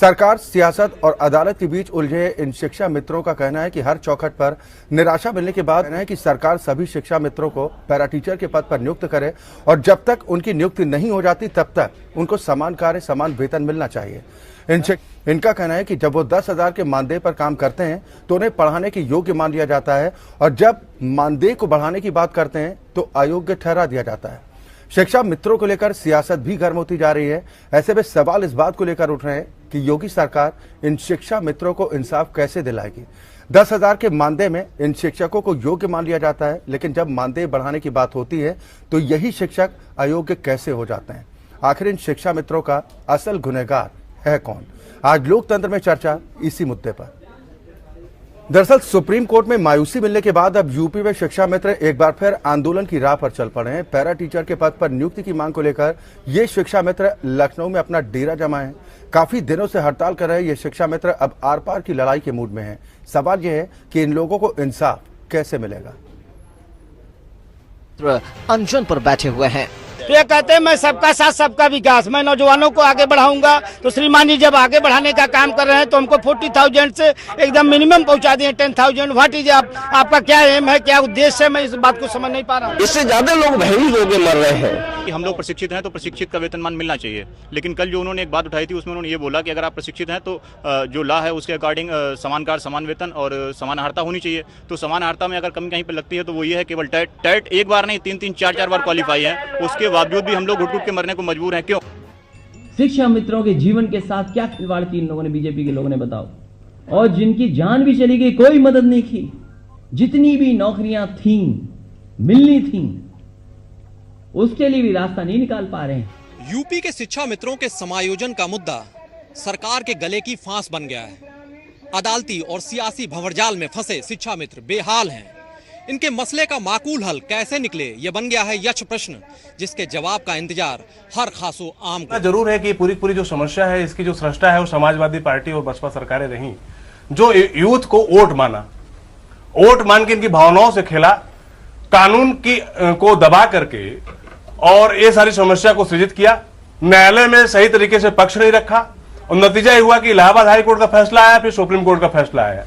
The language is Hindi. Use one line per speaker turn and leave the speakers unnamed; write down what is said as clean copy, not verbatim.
सरकार, सियासत और अदालत के बीच उलझे इन शिक्षा मित्रों का कहना है कि हर चौखट पर निराशा मिलने के बाद कहना है कि सरकार सभी शिक्षा मित्रों को पैरा टीचर के पद पर नियुक्त करे और जब तक उनकी नियुक्ति नहीं हो जाती तब तक उनको समान कार्य, समान वेतन मिलना चाहिए। इनका कहना है कि जब वो 10,000 के मानदेय पर काम करते हैं तो उन्हें पढ़ाने के योग्य मान लिया जाता है और जब मानदेय को बढ़ाने की बात करते हैं तो अयोग्य ठहरा दिया जाता है। शिक्षा मित्रों को लेकर सियासत भी गर्म होती जा रही है। ऐसे में सवाल इस बात को लेकर उठ रहे हैं कि योगी सरकार इन शिक्षा मित्रों को इंसाफ कैसे दिलाएगी। 10,000 के मानदेय में इन शिक्षकों को योग्य मान लिया जाता है, लेकिन जब मानदेय बढ़ाने की बात होती है तो यही शिक्षक अयोग्य कैसे हो जाते हैं। आखिर इन शिक्षा मित्रों का असल गुनहगार है कौन? आज लोकतंत्र में चर्चा इसी मुद्दे पर। दरअसल सुप्रीम कोर्ट में मायूसी मिलने के बाद अब यूपी में शिक्षा मित्र एक बार फिर आंदोलन की राह पर चल पड़े हैं। पैरा टीचर के पद पर नियुक्ति की मांग को लेकर ये शिक्षा मित्र लखनऊ में अपना डेरा जमाए हैं। काफी दिनों से हड़ताल कर रहे ये शिक्षा मित्र अब आर पार की लड़ाई के मूड में हैं। सवाल यह है कि इन लोगों को इंसाफ कैसे मिलेगा।
अनशन पर बैठे हुए हैं
तो ये कहते हैं मैं सबका साथ सबका विकास, मैं नौजवानों को आगे बढ़ाऊंगा। तो श्रीमान जी जब आगे बढ़ाने का काम कर रहे हैं तो हमको 40,000 से एकदम मिनिमम पहुंचा दिए 10,000। व्हाट इज आपका क्या एम है, क्या उद्देश्य है, मैं इस बात को समझ नहीं पा रहा हूँ।
इससे ज्यादा लोग भयभीत होकर मर रहे हैं
कि हम लोग प्रशिक्षित हैं तो प्रशिक्षित का वेतनमान मिलना चाहिए। लेकिन कल जो उन्होंने एक बात उठाई थी उसमें उन्होंने ये बोला कि अगर आप प्रशिक्षित हैं तो जो लॉ है उसके अकॉर्डिंग समान कार्य, समान वेतन और समान अर्हता होनी चाहिए। तो समान अर्हता में अगर कमी कहीं पर लगती है तो वो ये है केवल टेट एक बार नहीं 3-3, 4-4 बार क्वालिफाई है, उसके बावजूद भी हम लोग घुट के मरने को मजबूर हैं। क्यों?
शिक्षा मित्रों के जीवन के साथ क्या खिलवाड़ की इन लोगों ने, बीजेपी के लोगों ने, बताओ। और जिनकी जान भी चली गई, कोई मदद नहीं की। जितनी भी नौकरियां थीं, मिलनी थीं, उसके लिए भी रास्ता नहीं निकाल पा रहे हैं।
यूपी के शिक्षा मित्रों के समायोजन का मुद्दा सरकार के गले की फांस बन गया है। अदालती और सियासी भंवरजाल में फंसे शिक्षा मित्र बेहाल हैं। इनके मसले का माकूल हल कैसे निकले, ये बन गया है यक्ष प्रश्न, जिसके जवाब का इंतजार हर खासो आम को।
जरूर है कि पूरी जो समस्या है, इसकी जो सृष्टा है वो समाजवादी पार्टी और बसपा सरकारें रही, जो यूथ को वोट माना, वोट मान के इनकी भावनाओं से खेला, कानून की को दबा करके और ये सारी समस्या को सृजित किया। न्यायालय में सही तरीके से पक्ष नहीं रखा और नतीजा ये हुआ कि इलाहाबाद हाई कोर्ट का फैसला आया, फिर सुप्रीम कोर्ट का फैसला आया।